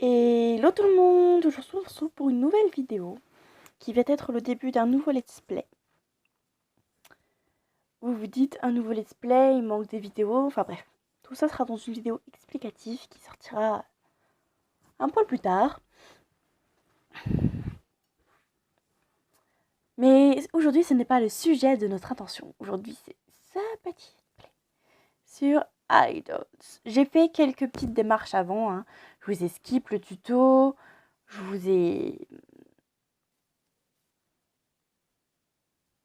Hello tout le monde, aujourd'hui on se retrouve pour une nouvelle vidéo qui va être le début d'un nouveau let's play. Vous vous dites un nouveau let's play, il manque des vidéos, enfin bref. Tout ça sera dans une vidéo explicative qui sortira un poil plus tard. Mais aujourd'hui ce n'est pas le sujet de notre intention. Aujourd'hui c'est ça petit play sur Idols. J'ai fait quelques petites démarches avant, hein. Je vous ai skip le tuto, je vous ai...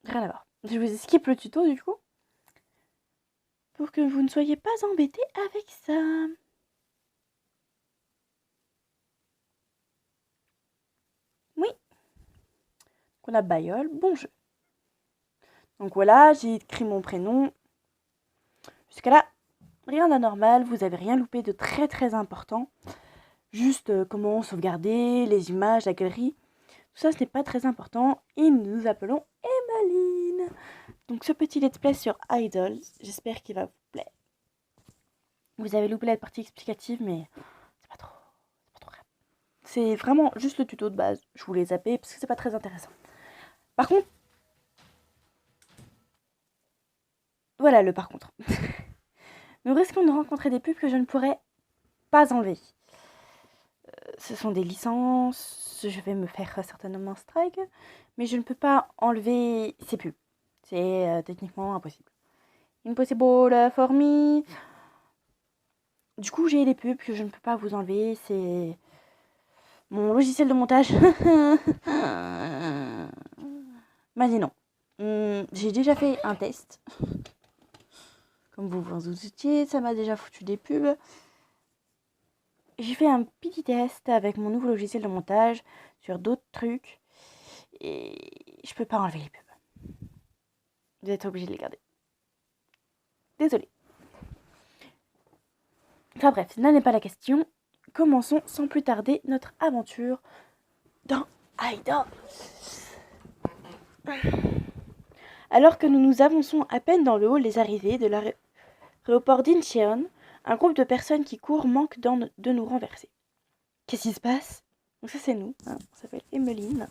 Rien à voir. Je vous ai skip le tuto du coup. Pour que vous ne soyez pas embêtés avec ça. Oui. On a Bayeul, bon jeu. Donc voilà, j'ai écrit mon prénom. Jusqu'à là, rien d'anormal, vous avez rien loupé de très important. Juste comment sauvegarder les images, la galerie. Tout ça, ce n'est pas très important. Et nous nous appelons Emmeline. Donc ce petit let's play sur Idols, j'espère qu'il va vous plaire. Vous avez loupé la partie explicative, mais c'est pas trop grave. C'est vraiment juste le tuto de base. Je voulais zapper parce que c'est pas très intéressant. Par contre, voilà le par contre. Nous risquons de rencontrer des pubs que je ne pourrai pas enlever. Ce sont des licences, je vais me faire certainement un strike, mais je ne peux pas enlever ces pubs. C'est techniquement impossible. Impossible for me. Du coup, j'ai des pubs que je ne peux pas vous enlever. C'est mon logiciel de montage. M'a dit non. J'ai déjà fait un test. Comme vous vous doutiez, ça m'a déjà foutu des pubs. J'ai fait un petit test avec mon nouveau logiciel de montage sur d'autres trucs. Et je peux pas enlever les pubs. Vous êtes obligé de les garder. Désolée. Enfin bref, ce n'est pas la question. Commençons sans plus tarder notre aventure dans Idols. Alors que nous nous avançons à peine dans le hall des arrivées de l'aéroport d'Incheon, un groupe de personnes qui courent manque de nous renverser. Qu'est-ce qui se passe? Donc ça c'est nous, hein. On s'appelle Emmeline.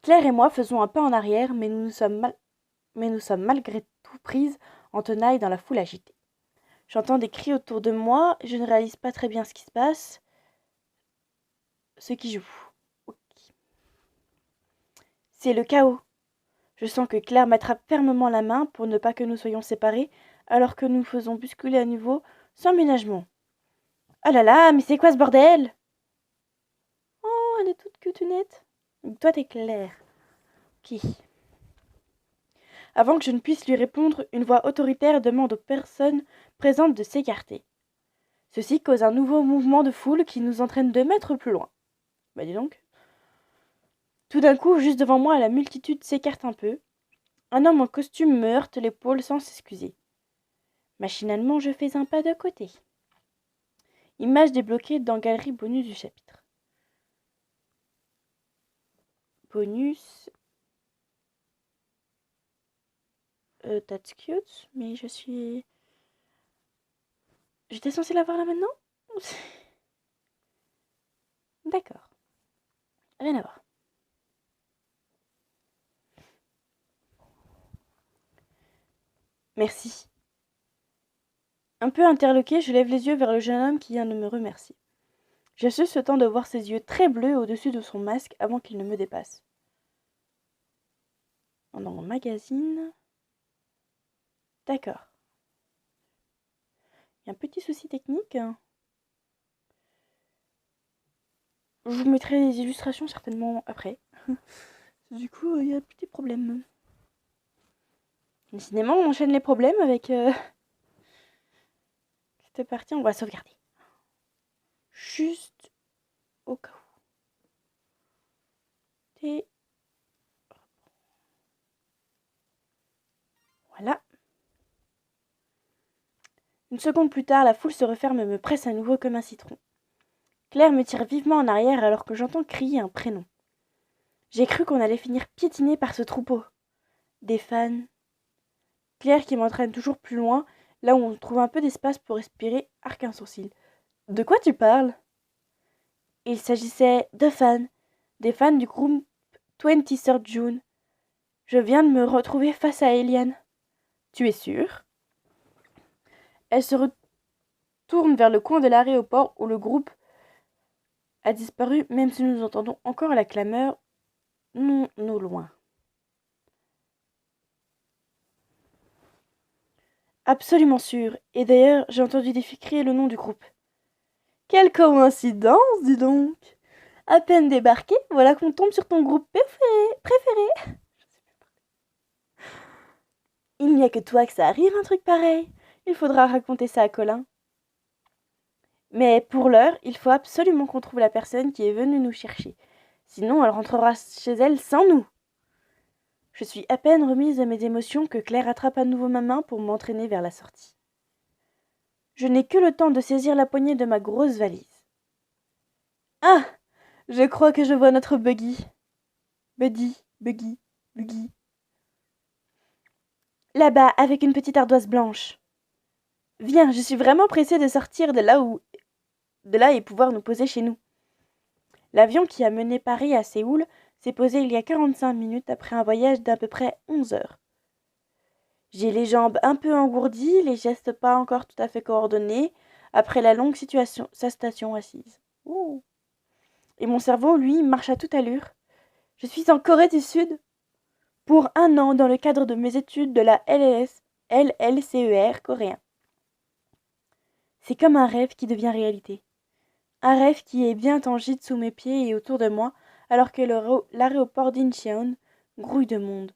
Claire et moi faisons un pas en arrière, mais nous sommes malgré tout prises en tenaille dans la foule agitée. J'entends des cris autour de moi, je ne réalise pas très bien ce qui se passe. Ce qui joue. Okay. C'est le chaos. Je sens que Claire m'attrape fermement la main pour ne pas que nous soyons séparés, alors que nous faisons bousculer à nouveau sans ménagement. Oh là là, mais c'est quoi ce bordel? Oh, elle est toute cutunette. Toi, t'es Claire. Qui? Avant que je ne puisse lui répondre, une voix autoritaire demande aux personnes présentes de s'écarter. Ceci cause un nouveau mouvement de foule qui nous entraîne 2 mètres plus loin. Bah dis donc. Tout d'un coup, juste devant moi, la multitude s'écarte un peu. Un homme en costume me heurte l'épaule sans s'excuser. Machinalement, je fais un pas de côté. Image débloquée dans galerie bonus du chapitre. Bonus. That's cute, mais je suis... J'étais censée l'avoir là maintenant? D'accord. Rien à voir. Merci. Un peu interloquée, je lève les yeux vers le jeune homme qui vient de me remercier. J'ai juste le temps de voir ses yeux très bleus au-dessus de son masque avant qu'il ne me dépasse. Dans mon magazine... D'accord. Il y a un petit souci technique. Je vous mettrai les illustrations certainement après. Du coup, il y a un petit problème. Décidément, on enchaîne les problèmes avec cette partie. On va sauvegarder. Juste au cas où. Et voilà. Une seconde plus tard, la foule se referme et me presse à nouveau comme un citron. Claire me tire vivement en arrière alors que j'entends crier un prénom. J'ai cru qu'on allait finir piétiné par ce troupeau. Des fans. Claire qui m'entraîne toujours plus loin là où on trouve un peu d'espace pour respirer, arque un sourcil. De quoi tu parles? Il s'agissait de fans, des fans du groupe 23rd June. Je viens de me retrouver face à Eliane. Tu es sûre? Elle se retourne vers le coin de l'aéroport où le groupe a disparu, même si nous entendons encore la clameur non au loin. Absolument sûr. Et d'ailleurs, j'ai entendu des filles crier le nom du groupe. Quelle coïncidence, dis donc! À peine débarqué, voilà qu'on tombe sur ton groupe préféré. Il n'y a que toi que ça arrive, un truc pareil. Il faudra raconter ça à Colin. Mais pour l'heure, il faut absolument qu'on trouve la personne qui est venue nous chercher. Sinon, elle rentrera chez elle sans nous. Je suis à peine remise de mes émotions que Claire attrape à nouveau ma main pour m'entraîner vers la sortie. Je n'ai que le temps de saisir la poignée de ma grosse valise. Ah! Je crois que je vois notre Buggy. Buggy. Là-bas, avec une petite ardoise blanche. Viens, je suis vraiment pressée de sortir de là et pouvoir nous poser chez nous. L'avion qui a mené Paris à Séoul s'est posé il y a 45 minutes après un voyage d'à peu près 11 heures. J'ai les jambes un peu engourdies, les gestes pas encore tout à fait coordonnés, après la longue station assise. Ouh. Et mon cerveau, lui, marche à toute allure. Je suis en Corée du Sud pour 1 an dans le cadre de mes études de la LLCER coréen. C'est comme un rêve qui devient réalité. Un rêve qui est bien tangible sous mes pieds et autour de moi, alors que l'aéroport d'Incheon grouille de monde.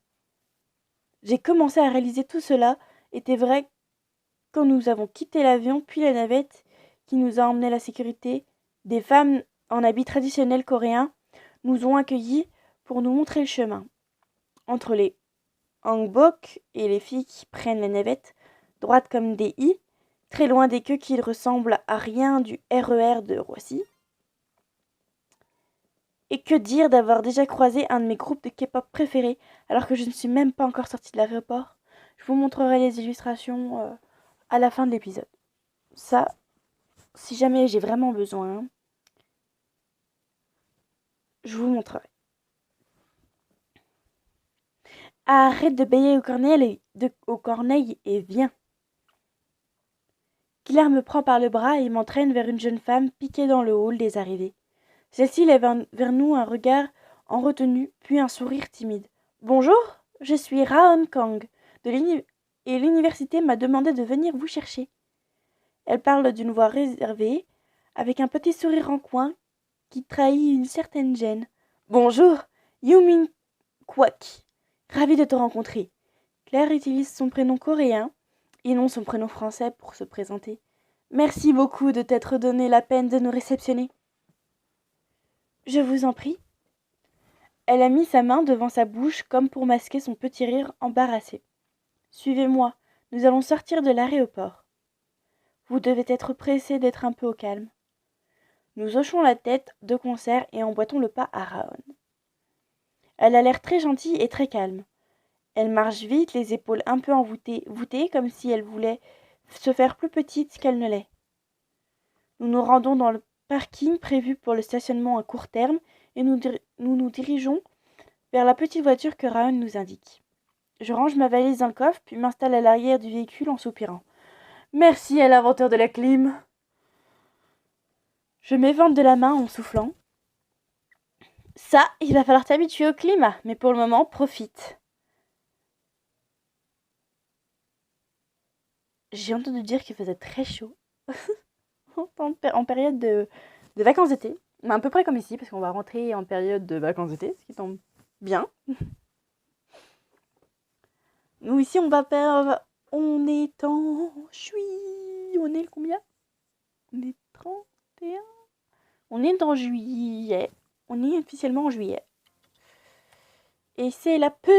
J'ai commencé à réaliser tout cela était vrai quand nous avons quitté l'avion puis la navette qui nous a emmenés à la sécurité. Des femmes en habits traditionnels coréens nous ont accueillis pour nous montrer le chemin. Entre les hanbok et les filles qui prennent la navette, droites comme des i, très loin des queues qui ressemblent à rien du RER de Roissy. Et que dire d'avoir déjà croisé un de mes groupes de K-pop préférés alors que je ne suis même pas encore sortie de l'aéroport. Je vous montrerai les illustrations à la fin de l'épisode. Ça, si jamais j'ai vraiment besoin, je vous montrerai. Arrête de bailler au corneille et viens. Claire me prend par le bras et m'entraîne vers une jeune femme piquée dans le hall des arrivées. Celle-ci lève vers nous un regard en retenue, puis un sourire timide. « Bonjour, je suis Raon Kang, et l'université m'a demandé de venir vous chercher. » Elle parle d'une voix réservée, avec un petit sourire en coin qui trahit une certaine gêne. « Bonjour, Yumin Kwak. Ravie de te rencontrer. » Claire utilise son prénom coréen et non son prénom français pour se présenter. « Merci beaucoup de t'être donné la peine de nous réceptionner. » Je vous en prie. Elle a mis sa main devant sa bouche comme pour masquer son petit rire embarrassé. Suivez-moi, nous allons sortir de l'aéroport. Vous devez être pressé d'être un peu au calme. Nous hochons la tête de concert et emboîtons le pas à Raon. Elle a l'air très gentille et très calme. Elle marche vite, les épaules un peu voûtées, comme si elle voulait se faire plus petite qu'elle ne l'est. Nous nous rendons dans le parking prévu pour le stationnement à court terme et nous dirigeons vers la petite voiture que Raon nous indique. Je range ma valise dans le coffre puis m'installe à l'arrière du véhicule en soupirant. Merci à l'inventeur de la clim. Je m'évente de la main en soufflant. Ça, il va falloir t'habituer au climat, mais pour le moment, profite. J'ai entendu dire qu'il faisait très chaud en période de vacances d'été. À peu près comme ici, parce qu'on va rentrer en période de vacances d'été, ce qui tombe bien. Nous, ici, on va faire... On est en juillet. On est le combien? On est 31. On est en juillet. On est officiellement en juillet. Et c'est la pub.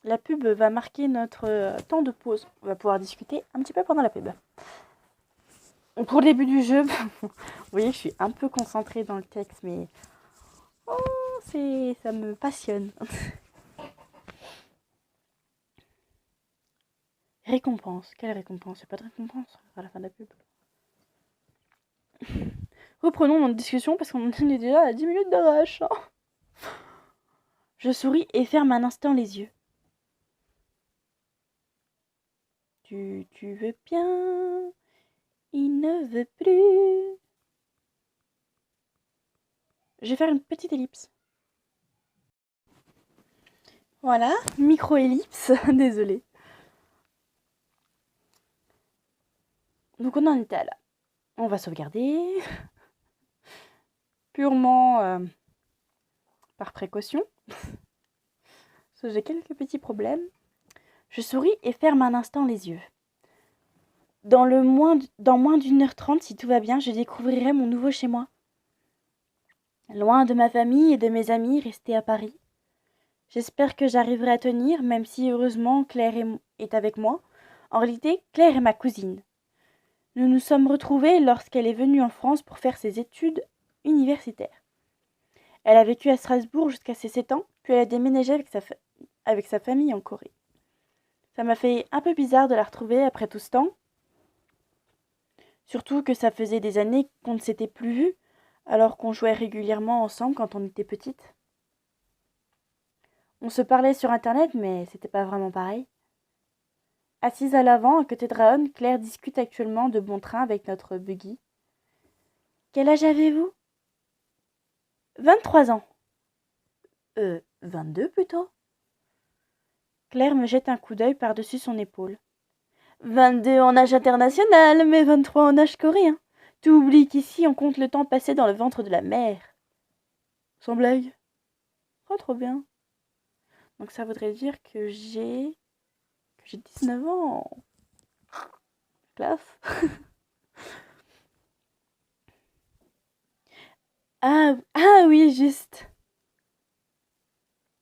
La pub va marquer notre temps de pause. On va pouvoir discuter un petit peu pendant la pub. Pour le début du jeu, vous voyez, je suis un peu concentrée dans le texte, mais ça me passionne. Récompense. Quelle récompense? Il n'y a pas de récompense à la fin de la pub. Reprenons notre discussion parce qu'on est déjà à 10 minutes de rush. Je souris et ferme un instant les yeux. Tu veux bien, il ne veut plus. Je vais faire une petite ellipse. Voilà, micro-ellipse, désolée. Donc on en était là. On va sauvegarder. Purement par précaution. Parce que j'ai quelques petits problèmes. Je souris et ferme un instant les yeux. Dans moins d'1h30, si tout va bien, je découvrirai mon nouveau chez moi. Loin de ma famille et de mes amis restés à Paris. J'espère que j'arriverai à tenir, même si heureusement Claire est avec moi. En réalité, Claire est ma cousine. Nous nous sommes retrouvés lorsqu'elle est venue en France pour faire ses études universitaires. Elle a vécu à Strasbourg jusqu'à ses 7 ans, puis elle a déménagé avec sa famille en Corée. Ça m'a fait un peu bizarre de la retrouver après tout ce temps. Surtout que ça faisait des années qu'on ne s'était plus vus, alors qu'on jouait régulièrement ensemble quand on était petites. On se parlait sur internet, mais c'était pas vraiment pareil. Assise à l'avant, à côté de Raon, Claire discute actuellement de bon train avec notre buggy. Quel âge avez-vous? 23 ans. 22 plutôt. Claire me jette un coup d'œil par-dessus son épaule. 22 en âge international, mais 23 en âge coréen. Tu oublies qu'ici on compte le temps passé dans le ventre de la mère. Sans blague. Oh, trop bien. Donc ça voudrait dire que j'ai 19 ans. Classe. Ah oui, juste.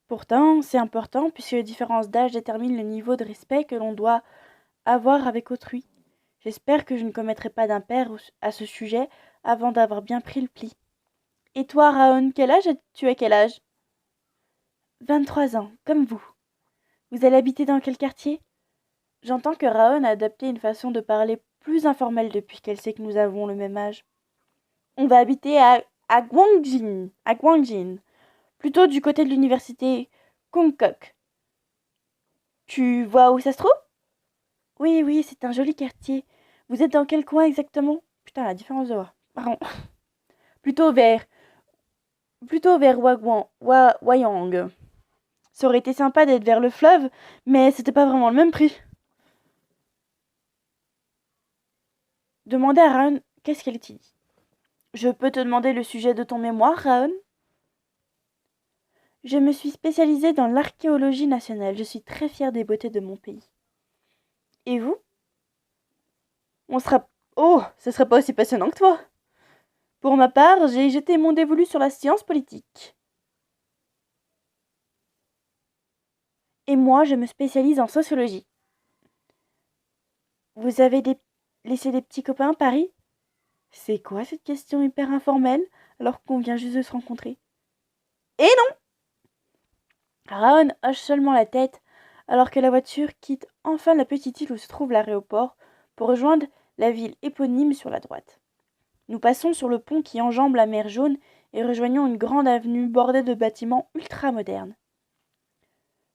Pourtant, c'est important puisque les différences d'âge déterminent le niveau de respect que l'on doit avoir avec autrui. J'espère que je ne commettrai pas d'impair à ce sujet avant d'avoir bien pris le pli. Et toi, Raon, quel âge as-tu à quel âge? 23 ans, comme vous. Vous allez habiter dans quel quartier? J'entends que Raon a adopté une façon de parler plus informelle depuis qu'elle sait que nous avons le même âge. On va habiter à Gwangjin, plutôt du côté de l'université Konkok. Tu vois où ça se trouve? Oui, c'est un joli quartier. Vous êtes dans quel coin exactement? Putain, la différence de voix. Pardon. Plutôt vers Wayang. Ça aurait été sympa d'être vers le fleuve, mais c'était pas vraiment le même prix. Demandez à Raon qu'est-ce qu'elle t'a dit. Je peux te demander le sujet de ton mémoire, Raon? Je me suis spécialisée dans l'archéologie nationale. Je suis très fière des beautés de mon pays. Et vous? Oh, ce serait pas aussi passionnant que toi. Pour ma part, j'ai jeté mon dévolu sur la science politique. Et moi, je me spécialise en sociologie. Vous avez laissé des petits copains à Paris? C'est quoi cette question hyper informelle alors qu'on vient juste de se rencontrer? Et non! Raon hoche seulement la tête alors que la voiture quitte enfin la petite île où se trouve l'aéroport pour rejoindre la ville éponyme sur la droite. Nous passons sur le pont qui enjambe la mer Jaune et rejoignons une grande avenue bordée de bâtiments ultra-modernes.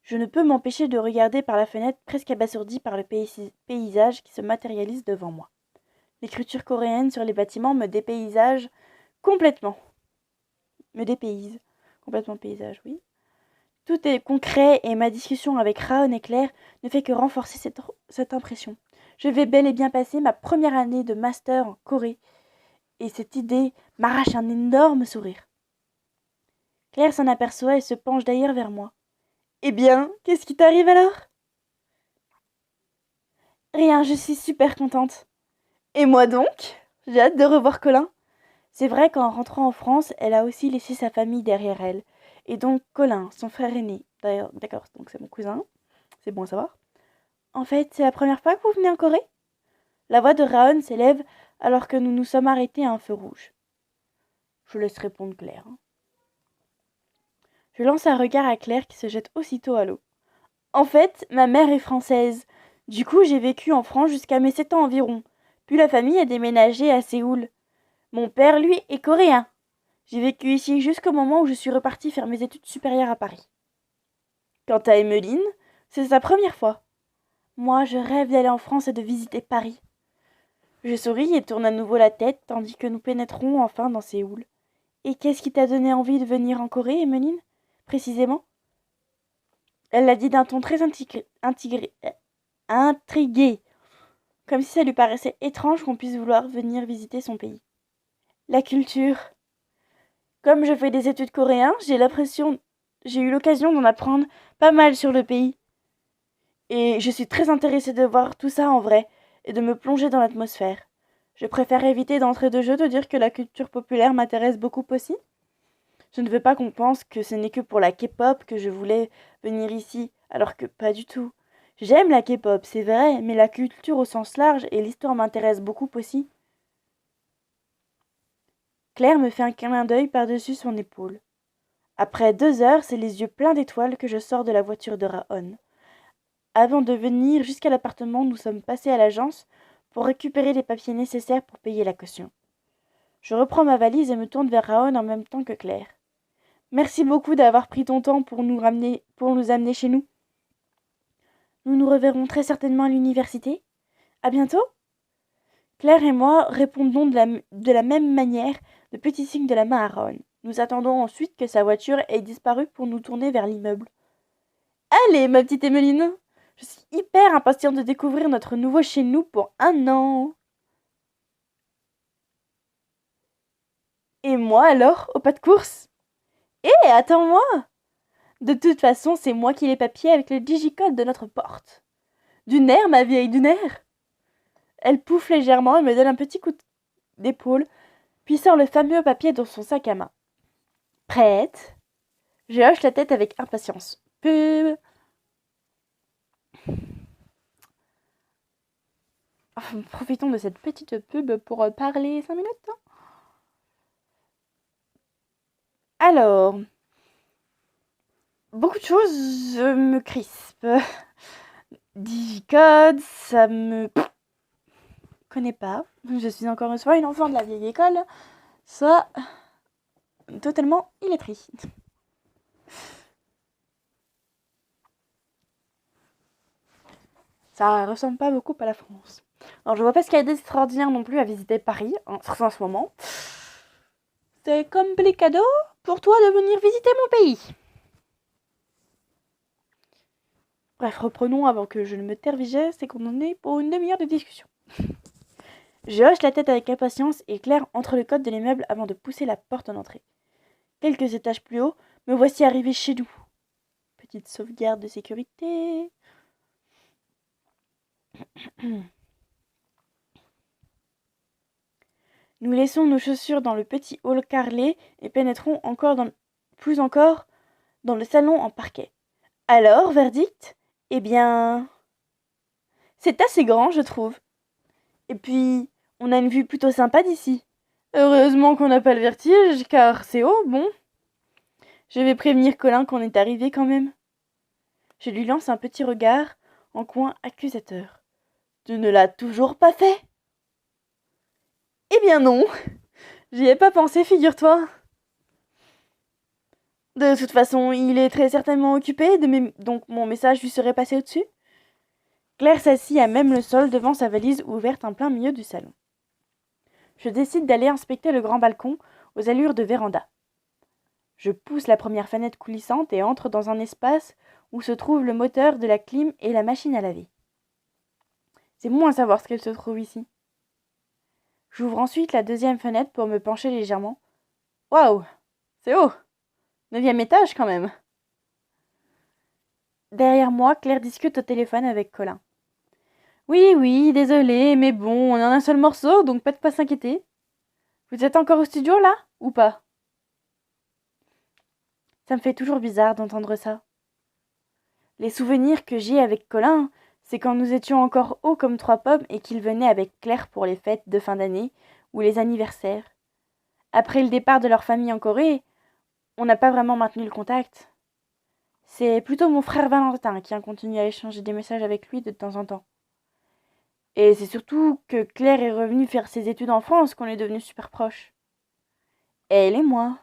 Je ne peux m'empêcher de regarder par la fenêtre presque abasourdi par le paysage qui se matérialise devant moi. L'écriture coréenne sur les bâtiments me dépaysage complètement. Me dépayse. Complètement paysage, oui. Tout est concret et ma discussion avec Raon et Claire ne fait que renforcer cette impression. Je vais bel et bien passer ma première année de master en Corée et cette idée m'arrache un énorme sourire. Claire s'en aperçoit et se penche d'ailleurs vers moi. Eh bien, qu'est-ce qui t'arrive alors? Rien, je suis super contente. Et moi donc? J'ai hâte de revoir Colin. C'est vrai qu'en rentrant en France, elle a aussi laissé sa famille derrière elle. Et donc Colin, son frère aîné, d'ailleurs, d'accord, donc c'est mon cousin, c'est bon à savoir. En fait, c'est la première fois que vous venez en Corée? La voix de Raon s'élève alors que nous nous sommes arrêtés à un feu rouge. Je laisse répondre Claire. Je lance un regard à Claire qui se jette aussitôt à l'eau. En fait, ma mère est française. Du coup, j'ai vécu en France jusqu'à mes 7 ans environ. Puis la famille a déménagé à Séoul. Mon père, lui, est coréen. J'ai vécu ici jusqu'au moment où je suis repartie faire mes études supérieures à Paris. Quant à Emmeline, c'est sa première fois. Moi, je rêve d'aller en France et de visiter Paris. Je souris et tourne à nouveau la tête tandis que nous pénétrons enfin dans Séoul. Et qu'est-ce qui t'a donné envie de venir en Corée, Emmeline, précisément? Elle l'a dit d'un ton très intrigué, comme si ça lui paraissait étrange qu'on puisse vouloir venir visiter son pays. La culture. Comme je fais des études coréennes, j'ai eu l'occasion d'en apprendre pas mal sur le pays. Et je suis très intéressée de voir tout ça en vrai et de me plonger dans l'atmosphère. Je préfère éviter d'entrée de jeu de dire que la culture populaire m'intéresse beaucoup aussi. Je ne veux pas qu'on pense que ce n'est que pour la K-pop que je voulais venir ici, alors que pas du tout. J'aime la K-pop, c'est vrai, mais la culture au sens large et l'histoire m'intéressent beaucoup aussi. Claire me fait un clin d'œil par-dessus son épaule. Après 2 heures, c'est les yeux pleins d'étoiles que je sors de la voiture de Raon. Avant de venir jusqu'à l'appartement, nous sommes passés à l'agence pour récupérer les papiers nécessaires pour payer la caution. Je reprends ma valise et me tourne vers Raon en même temps que Claire. Merci beaucoup d'avoir pris ton temps pour nous amener chez nous. Nous nous reverrons très certainement à l'université. À bientôt. Claire et moi répondons de la même manière, de petits signes de la main à Raon. Nous attendons ensuite que sa voiture ait disparu pour nous tourner vers l'immeuble. Allez, ma petite Emmeline, je suis hyper impatiente de découvrir notre nouveau chez nous pour 1 an. Et moi alors, au pas de course? Hé, attends-moi! De toute façon, c'est moi qui ai les papiers avec le digicode de notre porte. Du nerf, ma vieille, du nerf! Elle pouffe légèrement et me donne un petit coup d'épaule, puis sort le fameux papier dans son sac à main. Prête? Je hoche la tête avec impatience. Pub! Profitons de cette petite pub pour parler 5 minutes. Alors, beaucoup de choses me crispent. Digicode, ça me connais pas. Je suis encore une fois une enfant de la vieille école. Ça, totalement illettrée. Ça ressemble pas beaucoup à la France. Alors, je vois pas ce qu'il y a d'extraordinaire non plus à visiter Paris en ce moment. C'est complicado pour toi de venir visiter mon pays. Bref, reprenons avant que je ne me tergisse et qu'on en ait pour une demi-heure de discussion. Je hoche la tête avec impatience et Claire entre le code de l'immeuble avant de pousser la porte d'entrée. Quelques étages plus haut, me voici arrivé chez nous. Petite sauvegarde de sécurité. Nous laissons nos chaussures dans le petit hall carrelé et pénétrons plus encore dans le salon en parquet. Alors, verdict? Eh bien, c'est assez grand, je trouve. Et puis, on a une vue plutôt sympa d'ici. Heureusement qu'on n'a pas le vertige, car c'est haut, bon. Je vais prévenir Colin qu'on est arrivé quand même. Je lui lance un petit regard en coin accusateur. Tu ne l'as toujours pas fait? Eh bien non, j'y ai pas pensé, figure-toi. De toute façon, il est très certainement occupé, donc mon message lui serait passé au-dessus. Claire s'assit à même le sol devant sa valise ouverte en plein milieu du salon. Je décide d'aller inspecter le grand balcon aux allures de véranda. Je pousse la première fenêtre coulissante et entre dans un espace où se trouve le moteur de la clim et la machine à laver. C'est bon à savoir ce qu'elle se trouve ici. J'ouvre ensuite la deuxième fenêtre pour me pencher légèrement. Waouh, c'est haut! 9e étage quand même. Derrière moi, Claire discute au téléphone avec Colin. Oui, désolé, mais bon, on en a un seul morceau, donc pas de quoi s'inquiéter. Vous êtes encore au studio là, ou pas? Ça me fait toujours bizarre d'entendre ça. Les souvenirs que j'ai avec Colin, c'est quand nous étions encore hauts comme 3 pommes et qu'il venait avec Claire pour les fêtes de fin d'année ou les anniversaires. Après le départ de leur famille en Corée, on n'a pas vraiment maintenu le contact. C'est plutôt mon frère Valentin qui a continué à échanger des messages avec lui de temps en temps. Et c'est surtout que Claire est revenue faire ses études en France qu'on est devenus super proches. Elle et moi.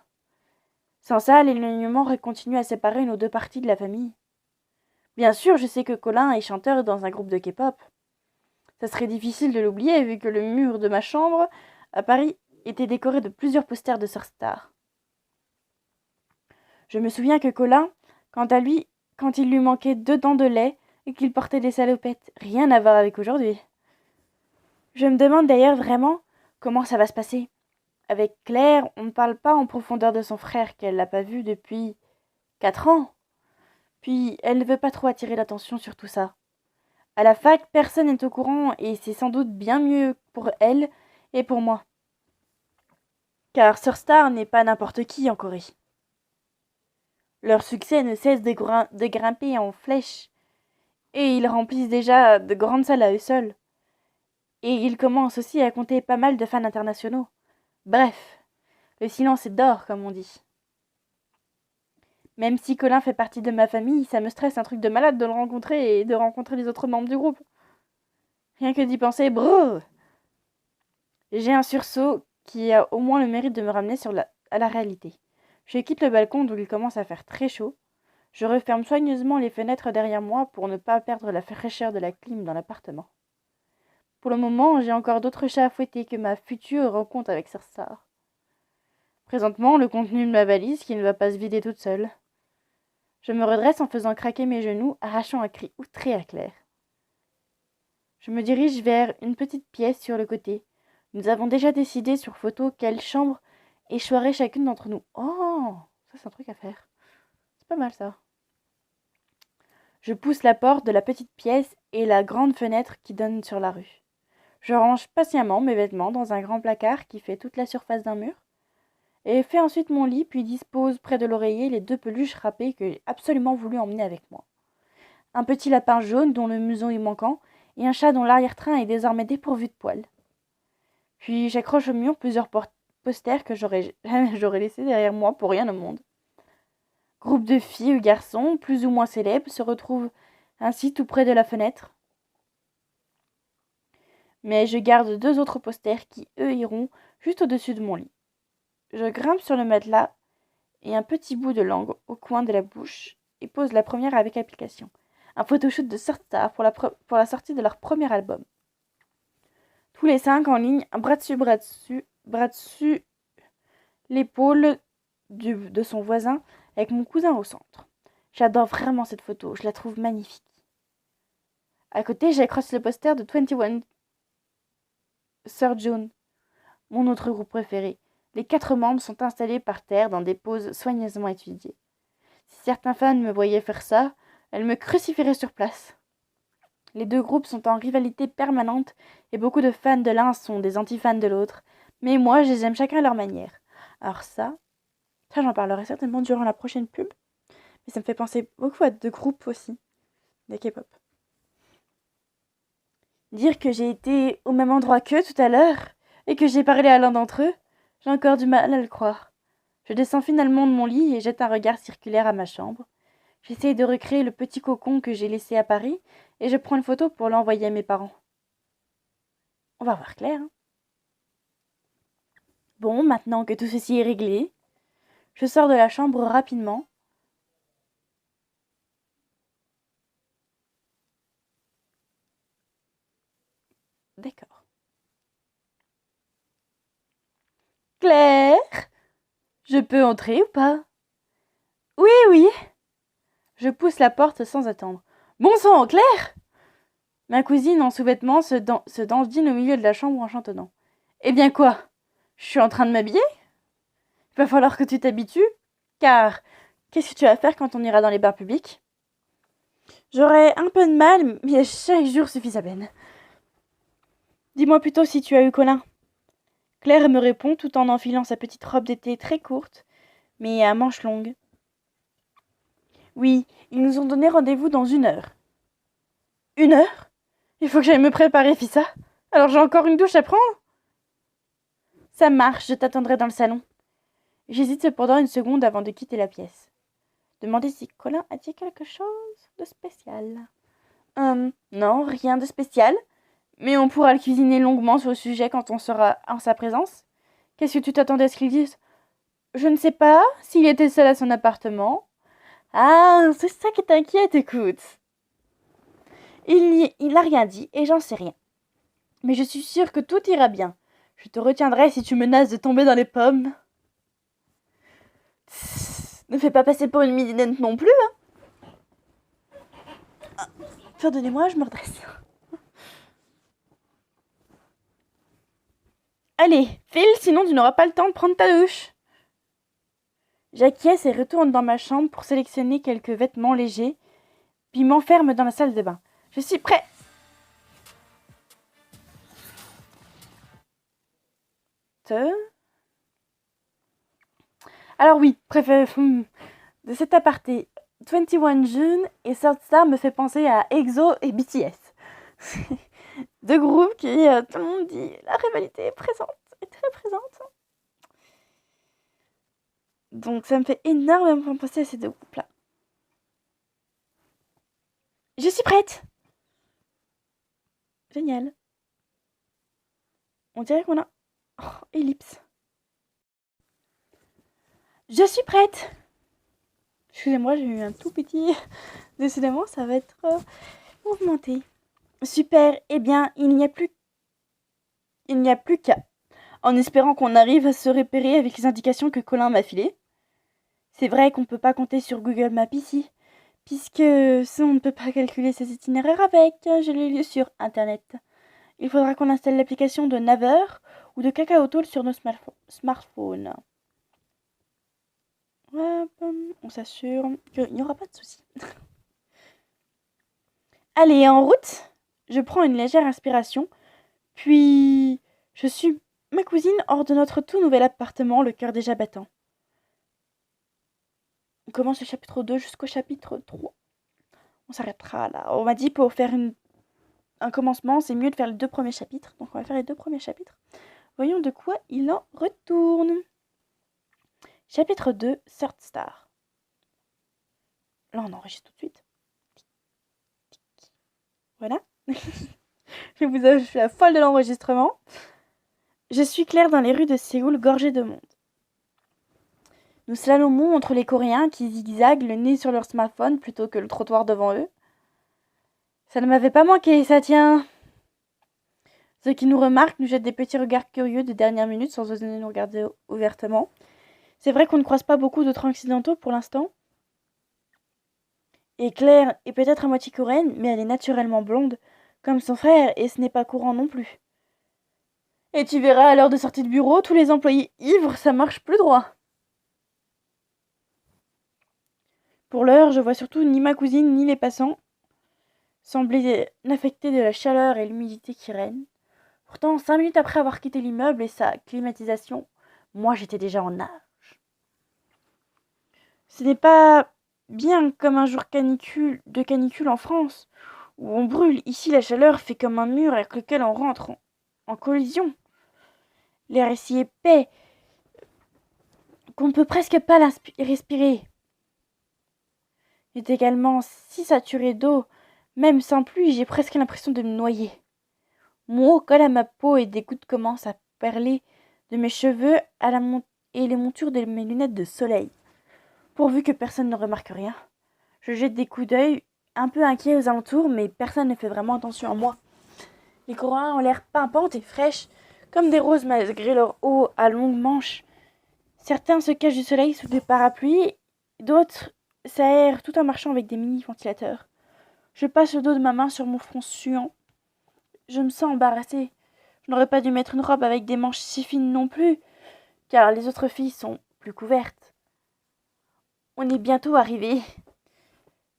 Sans ça, l'éloignement aurait continué à séparer nos deux parties de la famille. Bien sûr, je sais que Colin est chanteur dans un groupe de K-pop. Ça serait difficile de l'oublier vu que le mur de ma chambre à Paris était décoré de plusieurs posters de Surstar. Je me souviens que Colin, quant à lui, quand il lui manquait 2 dents de lait et qu'il portait des salopettes, rien à voir avec aujourd'hui. Je me demande d'ailleurs vraiment comment ça va se passer. Avec Claire, on ne parle pas en profondeur de son frère qu'elle n'a pas vu depuis 4 ans. Puis, elle ne veut pas trop attirer l'attention sur tout ça. À la fac, personne n'est au courant et c'est sans doute bien mieux pour elle et pour moi. Car Surstar n'est pas n'importe qui en Corée. Leur succès ne cesse de grimper en flèche et ils remplissent déjà de grandes salles à eux seuls. Et ils commencent aussi à compter pas mal de fans internationaux. Bref, le silence est d'or, comme on dit. Même si Colin fait partie de ma famille, ça me stresse un truc de malade de le rencontrer et de rencontrer les autres membres du groupe. Rien que d'y penser, brrr. J'ai un sursaut qui a au moins le mérite de me ramener à la réalité. Je quitte le balcon d'où il commence à faire très chaud. Je referme soigneusement les fenêtres derrière moi pour ne pas perdre la fraîcheur de la clim dans l'appartement. Pour le moment, j'ai encore d'autres chats à fouetter que ma future rencontre avec Surstar. Présentement, le contenu de ma valise qui ne va pas se vider toute seule. Je me redresse en faisant craquer mes genoux, arrachant un cri outré à Claire. Je me dirige vers une petite pièce sur le côté. Nous avons déjà décidé sur photo quelle chambre échoirait chacune d'entre nous. Oh, ça c'est un truc à faire. C'est pas mal ça. Je pousse la porte de la petite pièce et la grande fenêtre qui donne sur la rue. Je range patiemment mes vêtements dans un grand placard qui fait toute la surface d'un mur et fais ensuite mon lit puis dispose près de l'oreiller les 2 peluches râpées que j'ai absolument voulu emmener avec moi. Un petit lapin jaune dont le museau est manquant et un chat dont l'arrière-train est désormais dépourvu de poils. Puis j'accroche au mur plusieurs posters que j'aurais laissés derrière moi pour rien au monde. Groupe de filles ou garçons, plus ou moins célèbres, se retrouvent ainsi tout près de la fenêtre. Mais je garde 2 autres posters qui, eux, iront juste au-dessus de mon lit. Je grimpe sur le matelas et un petit bout de langue au coin de la bouche et pose la première avec application. Un photoshoot de Surstar pour la sortie de leur premier album. Tous les 5 en ligne, un bras dessus l'épaule de son voisin avec mon cousin au centre. J'adore vraiment cette photo, je la trouve magnifique. À côté, j'accroche le poster de 21 Sir June, mon autre groupe préféré. Les 4 membres sont installés par terre dans des poses soigneusement étudiées. Si certains fans me voyaient faire ça, elles me crucifieraient sur place. Les 2 groupes sont en rivalité permanente et beaucoup de fans de l'un sont des anti-fans de l'autre, mais moi je les aime chacun à leur manière. Alors ça j'en parlerai certainement durant la prochaine pub, mais ça me fait penser beaucoup à 2 groupes aussi, de K-pop. Dire que j'ai été au même endroit qu'eux tout à l'heure et que j'ai parlé à l'un d'entre eux, j'ai encore du mal à le croire. Je descends finalement de mon lit et jette un regard circulaire à ma chambre. J'essaye de recréer le petit cocon que j'ai laissé à Paris et je prends une photo pour l'envoyer à mes parents. On va voir clair. Hein. Bon, maintenant que tout ceci est réglé, je sors de la chambre rapidement. D'accord. Claire, je peux entrer ou pas? Oui, oui. Je pousse la porte sans attendre. Bon sang, Claire! Ma cousine en sous-vêtements se dandine au milieu de la chambre en chantonnant. Eh bien quoi? Je suis en train de m'habiller? Il va falloir que tu t'habitues, car qu'est-ce que tu vas faire quand on ira dans les bars publics? J'aurai un peu de mal, mais chaque jour suffit sa peine. Dis-moi plutôt si tu as eu Colin. Claire me répond tout en enfilant sa petite robe d'été très courte, mais à manches longues. Oui, ils nous ont donné rendez-vous dans 1 heure. 1 heure? Il faut que j'aille me préparer, Fissa. Alors j'ai encore une douche à prendre? Ça marche, je t'attendrai dans le salon. J'hésite cependant une seconde avant de quitter la pièce. Demander si Colin a dit quelque chose de spécial. Non, rien de spécial. Mais on pourra le cuisiner longuement sur le sujet quand on sera en sa présence. Qu'est-ce que tu t'attendais à ce qu'il dise? Je ne sais pas s'il était seul à son appartement. Ah, c'est ça qui t'inquiète, écoute. Il n'a rien dit et j'en sais rien. Mais je suis sûre que tout ira bien. Je te retiendrai si tu menaces de tomber dans les pommes. Tss, ne fais pas passer pour une midinette non plus, hein. Pardonnez-moi, je me redresse. Allez, file, sinon tu n'auras pas le temps de prendre ta douche. J'acquiesce et retourne dans ma chambre pour sélectionner quelques vêtements légers, puis m'enferme dans la salle de bain. Je suis prêt. Alors oui, de cet aparté, 21 June et Third Star me fait penser à EXO et BTS. Deux groupes qui, tout le monde dit, la rivalité est présente, est très présente. Donc ça me fait énormément penser à ces deux groupes-là. Je suis prête. Génial. On dirait qu'on a... Oh, ellipse. Je suis prête. Excusez-moi, j'ai eu un tout petit... Décidément, ça va être mouvementé. Super. Eh bien, il n'y a plus qu'à. En espérant qu'on arrive à se repérer avec les indications que Colin m'a filées. C'est vrai qu'on ne peut pas compter sur Google Maps ici, puisque ça, on ne peut pas calculer ses itinéraires avec. Je l'ai lu sur Internet. Il faudra qu'on installe l'application de Naver ou de Kakao Talk sur nos smartphones. On s'assure qu'il n'y aura pas de soucis. Allez, en route. Je prends une légère inspiration, puis je suis ma cousine hors de notre tout nouvel appartement, le cœur déjà battant. On commence le chapitre 2 jusqu'au chapitre 3. On s'arrêtera là. On m'a dit pour faire un commencement, c'est mieux de faire les 2 premiers chapitres. Donc on va faire les 2 premiers chapitres. Voyons de quoi il en retourne. Chapitre 2, Third Star. Là, on enregistre tout de suite. Voilà. Je suis la folle de l'enregistrement. Je suis Claire dans les rues de Séoul, gorgées de monde. Nous slalomons entre les Coréens qui zigzaguent le nez sur leur smartphone plutôt que le trottoir devant eux. Ça ne m'avait pas manqué, ça tient. Ceux qui nous remarquent nous jettent des petits regards curieux de dernière minute sans oser nous regarder ouvertement. C'est vrai qu'on ne croise pas beaucoup d'autres occidentaux pour l'instant. Et Claire est peut-être à moitié coréenne, mais elle est naturellement blonde, comme son frère, et ce n'est pas courant non plus. Et tu verras, à l'heure de sortie de bureau, tous les employés ivres, ça marche plus droit. Pour l'heure, je vois surtout ni ma cousine ni les passants sembler n'affecter de la chaleur et l'humidité qui règnent. Pourtant, 5 minutes après avoir quitté l'immeuble et sa climatisation, moi j'étais déjà en nage. Ce n'est pas bien comme un jour de canicule en France, où on brûle. Ici, la chaleur fait comme un mur avec lequel on rentre en collision. L'air est si épais qu'on ne peut presque pas respirer. Il est également si saturé d'eau, même sans pluie, j'ai presque l'impression de me noyer. Mon haut colle à ma peau et des gouttes commencent à perler de mes cheveux et les montures de mes lunettes de soleil. Pourvu que personne ne remarque rien. Je jette des coups d'œil, un peu inquiets aux alentours, mais personne ne fait vraiment attention à moi. Les Coréens ont l'air pimpantes et fraîches, comme des roses malgré leur haut à longues manches. Certains se cachent du soleil sous des parapluies, d'autres s'aèrent tout en marchant avec des mini-ventilateurs. Je passe le dos de ma main sur mon front suant. Je me sens embarrassée. Je n'aurais pas dû mettre une robe avec des manches si fines non plus, car les autres filles sont plus couvertes. On est bientôt arrivé.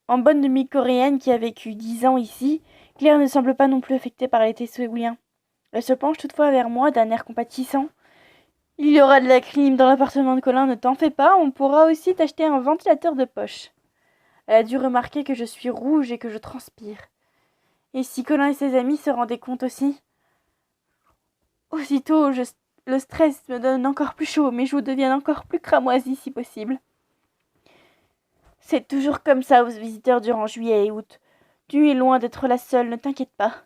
En bonne demi-coréenne qui a vécu 10 ans ici, Claire ne semble pas non plus affectée par l'été séoulien. Elle se penche toutefois vers moi d'un air compatissant. Il y aura de la clim dans l'appartement de Colin, ne t'en fais pas, on pourra aussi t'acheter un ventilateur de poche. Elle a dû remarquer que je suis rouge et que je transpire. Et si Colin et ses amis se rendaient compte aussi? Aussitôt, le stress me donne encore plus chaud, mes joues deviennent encore plus cramoisies si possible. C'est toujours comme ça aux visiteurs durant juillet et août. Tu es loin d'être la seule, ne t'inquiète pas.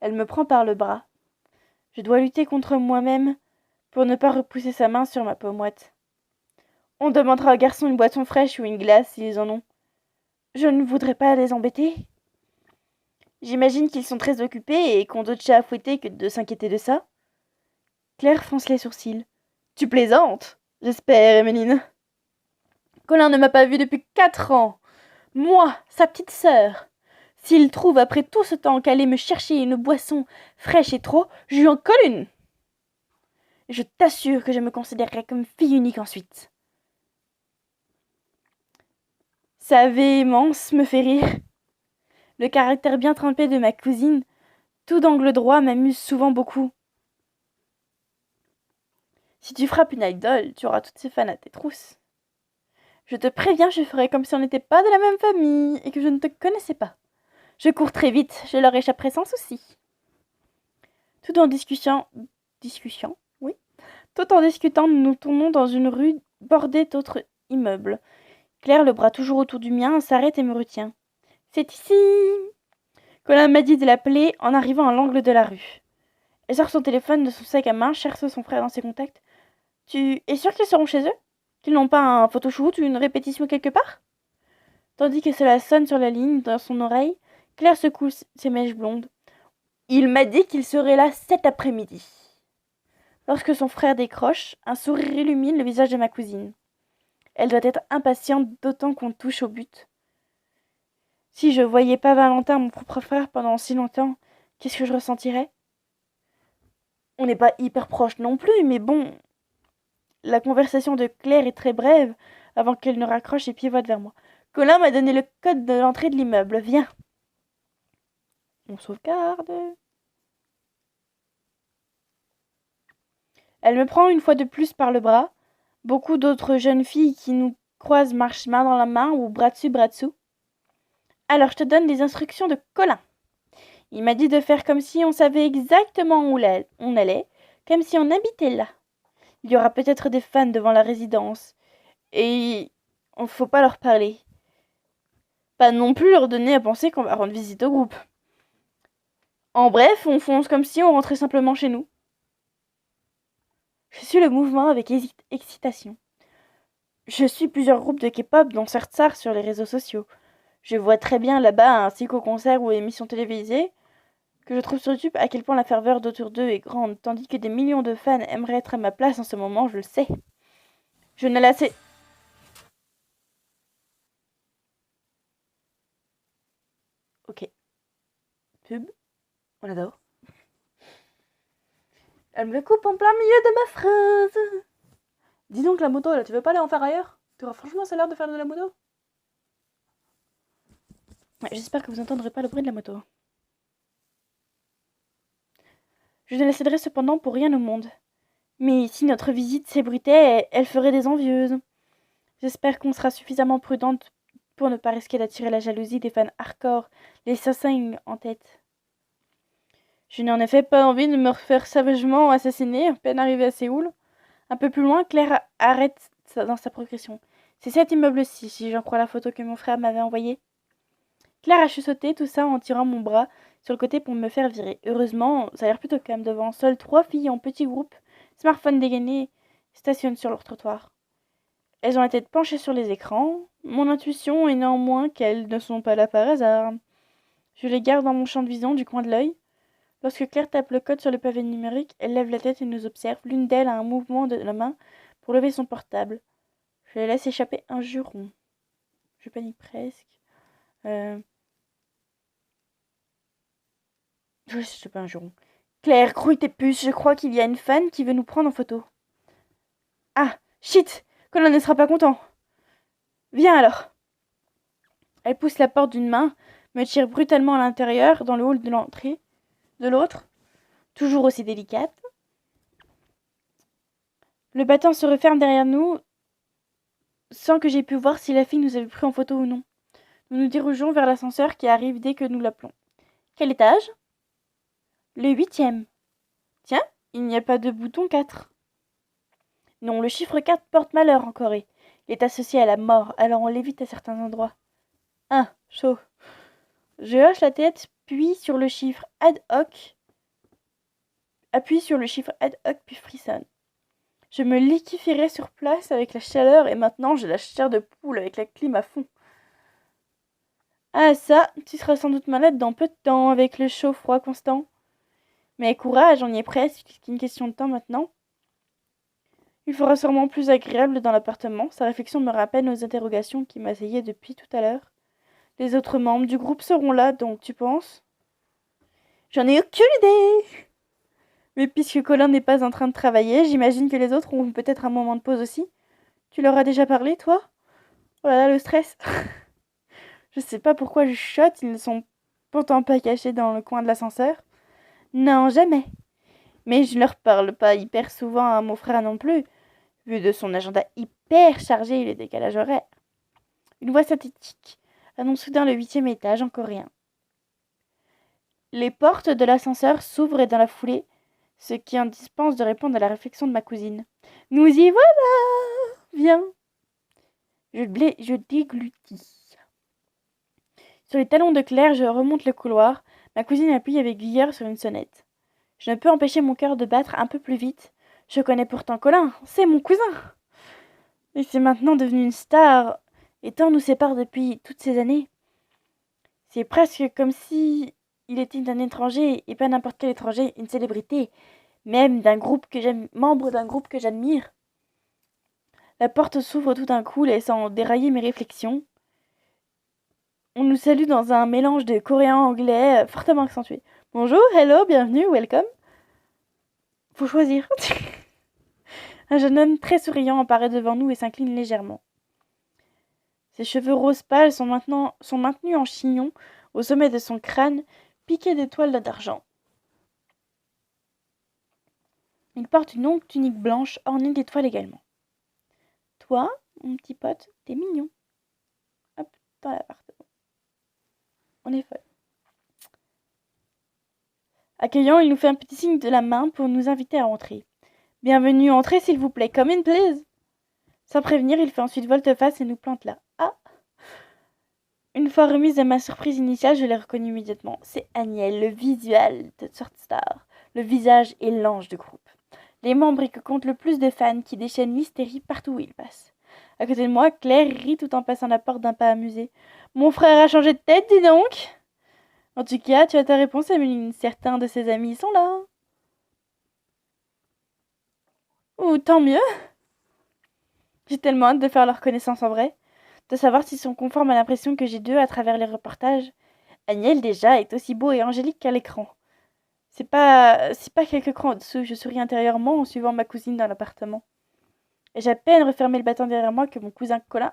Elle me prend par le bras. Je dois lutter contre moi-même pour ne pas repousser sa main sur ma pommette. On demandera aux garçons une boisson fraîche ou une glace s'ils en ont. Je ne voudrais pas les embêter. J'imagine qu'ils sont très occupés et qu'ont d'autres chats à fouetter que de s'inquiéter de ça. Claire fronce les sourcils. Tu plaisantes, j'espère, Emmeline. Colin ne m'a pas vue depuis 4 ans. Moi, sa petite sœur. S'il trouve après tout ce temps qu'aller me chercher une boisson fraîche et trop, je lui en colle une. Je t'assure que je me considérerai comme fille unique ensuite. Sa véhémence me fait rire. Le caractère bien trempé de ma cousine, tout d'angle droit, m'amuse souvent beaucoup. Si tu frappes une idole, tu auras toutes ses fans à tes trousses. Je te préviens, je ferai comme si on n'était pas de la même famille et que je ne te connaissais pas. Je cours très vite, je leur échapperai sans souci. Tout en discutant, nous nous tournons dans une rue bordée d'autres immeubles. Claire, le bras toujours autour du mien, s'arrête et me retient. C'est ici. Colin m'a dit de l'appeler en arrivant à l'angle de la rue. Elle sort son téléphone de son sac à main, cherche son frère dans ses contacts. Tu es sûr qu'ils seront chez eux? Qu'ils n'ont pas un photoshoot ou une répétition quelque part? Tandis que cela sonne sur la ligne dans son oreille, Claire secoue ses mèches blondes. Il m'a dit qu'il serait là cet après-midi. Lorsque son frère décroche, un sourire illumine le visage de ma cousine. Elle doit être impatiente d'autant qu'on touche au but. Si je voyais pas Valentin, mon propre frère, pendant si longtemps, qu'est-ce que je ressentirais? On n'est pas hyper proches non plus, mais bon. La conversation de Claire est très brève, avant qu'elle ne raccroche et pivote vers moi. Colin m'a donné le code de l'entrée de l'immeuble. Viens. On sauvegarde. Elle me prend une fois de plus par le bras. Beaucoup d'autres jeunes filles qui nous croisent marchent main dans la main ou bras dessus, bras dessous. Alors je te donne des instructions de Colin. Il m'a dit de faire comme si on savait exactement où on allait, comme si on habitait là. Il y aura peut-être des fans devant la résidence. Et on faut pas leur parler. Pas non plus leur donner à penser qu'on va rendre visite au groupe. En bref, on fonce comme si on rentrait simplement chez nous. Je suis le mouvement avec excitation. Je suis plusieurs groupes de K-pop, dont Sartsar, sur les réseaux sociaux. Je vois très bien là-bas, ainsi qu'aux concerts ou émissions télévisées, que je trouve sur YouTube à quel point la ferveur d'autour d'eux est grande, tandis que des millions de fans aimeraient être à ma place en ce moment, je le sais. Je ne la sais... Ok. Pub. On adore. Elle me coupe en plein milieu de ma phrase. Dis donc la moto, là, tu veux pas aller en faire ailleurs? Tu auras franchement ça l'air de faire de la moto? Ouais, j'espère que vous n'entendrez pas le bruit de la moto. Je ne la céderai cependant pour rien au monde. Mais si notre visite s'ébruitait, elle ferait des envieuses. J'espère qu'on sera suffisamment prudente pour ne pas risquer d'attirer la jalousie des fans hardcore, les sassings en tête. Je n'ai en effet pas envie de me refaire sauvagement assassiner à peine arrivée à Séoul. Un peu plus loin, Claire arrête dans sa progression. C'est cet immeuble-ci, si j'en crois la photo que mon frère m'avait envoyée. Claire a chuchoté tout ça en tirant mon bras sur le côté pour me faire virer. Heureusement, ça a l'air plutôt calme devant. Seules 3 filles en petit groupe, smartphone dégainé, stationnent sur leur trottoir. Elles ont la tête penchée sur les écrans. Mon intuition est néanmoins qu'elles ne sont pas là par hasard. Je les garde dans mon champ de vision du coin de l'œil. Lorsque Claire tape le code sur le pavé numérique, elle lève la tête et nous observe. L'une d'elles a un mouvement de la main pour lever son portable. Je laisse échapper un juron. Je panique presque. Je laisse échapper un juron. Claire, grouille tes puces, je crois qu'il y a une fan qui veut nous prendre en photo. Ah, shit, Colin ne sera pas content. Viens alors. Elle pousse la porte d'une main, me tire brutalement à l'intérieur, dans le hall de l'entrée, de l'autre, toujours aussi délicate. Le battant se referme derrière nous, sans que j'aie pu voir si la fille nous avait pris en photo ou non. Nous nous dirigeons vers l'ascenseur qui arrive dès que nous l'appelons. Quel étage? Le 8e. Tiens, il n'y a pas de bouton 4. Non, le chiffre 4 porte malheur en Corée. Il est associé à la mort, alors on l'évite à certains endroits. Ah, chaud. Je hoche la tête, puis sur le chiffre ad hoc, appuie sur le chiffre ad hoc puis frissonne. Je me liquéfierais sur place avec la chaleur et maintenant j'ai la chair de poule avec la clim à fond. Ah ça, tu seras sans doute malade dans peu de temps avec le chaud-froid constant. Mais courage, on y est presque, c'est qu'une question de temps maintenant. Il fera sûrement plus agréable dans l'appartement. Sa réflexion me rappelle nos interrogations qui m'asseillaient depuis tout à l'heure. Les autres membres du groupe seront là, donc tu penses? J'en ai aucune idée. Mais puisque Colin n'est pas en train de travailler, j'imagine que les autres auront peut-être un moment de pause aussi. Tu leur as déjà parlé, toi? Oh là là, le stress. Je sais pas pourquoi je chuchote, ils ne sont pourtant pas cachés dans le coin de l'ascenseur. Non, jamais. Mais je ne leur parle pas hyper souvent à mon frère non plus, vu de son agenda hyper chargé et les décalages horaires. Une voix synthétique annonce soudain le 8e étage en coréen. Les portes de l'ascenseur s'ouvrent et dans la foulée, ce qui en dispense de répondre à la réflexion de ma cousine. Nous y voilà! Viens! Je déglutis. Sur les talons de Claire, je remonte le couloir. Ma cousine appuie avec vigueur sur une sonnette. Je ne peux empêcher mon cœur de battre un peu plus vite. Je connais pourtant Colin, c'est mon cousin. Et c'est maintenant devenu une star, et tant nous sépare depuis toutes ces années. C'est presque comme si il était un étranger, et pas n'importe quel étranger, une célébrité, même membre d'un groupe que j'admire. La porte s'ouvre tout d'un coup, laissant dérailler mes réflexions. On nous salue dans un mélange de coréen-anglais fortement accentué. Bonjour, hello, bienvenue, welcome. Faut choisir. Un jeune homme très souriant apparaît devant nous et s'incline légèrement. Ses cheveux rose pâle sont maintenus en chignon au sommet de son crâne, piqué d'étoiles d'argent. Il porte une longue tunique blanche ornée d'étoiles également. Toi, mon petit pote, t'es mignon. Hop, dans l'appartement. On est folle. Accueillant, il nous fait un petit signe de la main pour nous inviter à entrer. Bienvenue, entrez s'il vous plaît, come in please. Sans prévenir, il fait ensuite volte-face et nous plante là. Ah! Une fois remise à ma surprise initiale, je l'ai reconnu immédiatement. C'est Agnel, le visual de Sorte Star, le visage et l'ange du groupe. Les membres qui comptent le plus de fans qui déchaînent l'hystérie partout où ils passent. À côté de moi, Claire rit tout en passant la porte d'un pas amusé. Mon frère a changé de tête, dis donc! En tout cas, tu as ta réponse, Emeline. Certains de ses amis sont là. Ou tant mieux. J'ai tellement hâte de faire leur connaissance en vrai, de savoir s'ils sont conformes à l'impression que j'ai d'eux à travers les reportages. Agnel, déjà, est aussi beau et angélique qu'à l'écran. C'est pas quelques crans au-dessous, je souris intérieurement en suivant ma cousine dans l'appartement. Et j'ai à peine refermé le battant derrière moi que mon cousin Colin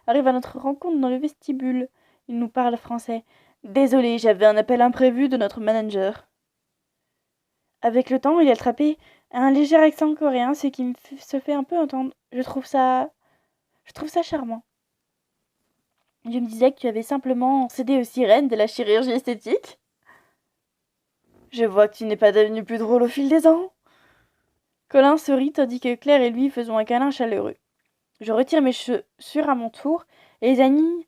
arrive à notre rencontre dans le vestibule. Il nous parle français. Désolé, j'avais un appel imprévu de notre manager. Avec le temps, il a attrapé un léger accent coréen, ce qui se fait un peu entendre. Je trouve ça charmant. Je me disais que tu avais simplement cédé aux sirènes de la chirurgie esthétique. Je vois que tu n'es pas devenu plus drôle au fil des ans. Colin sourit tandis que Claire et lui faisons un câlin chaleureux. Je retire mes chaussures à mon tour et les aligne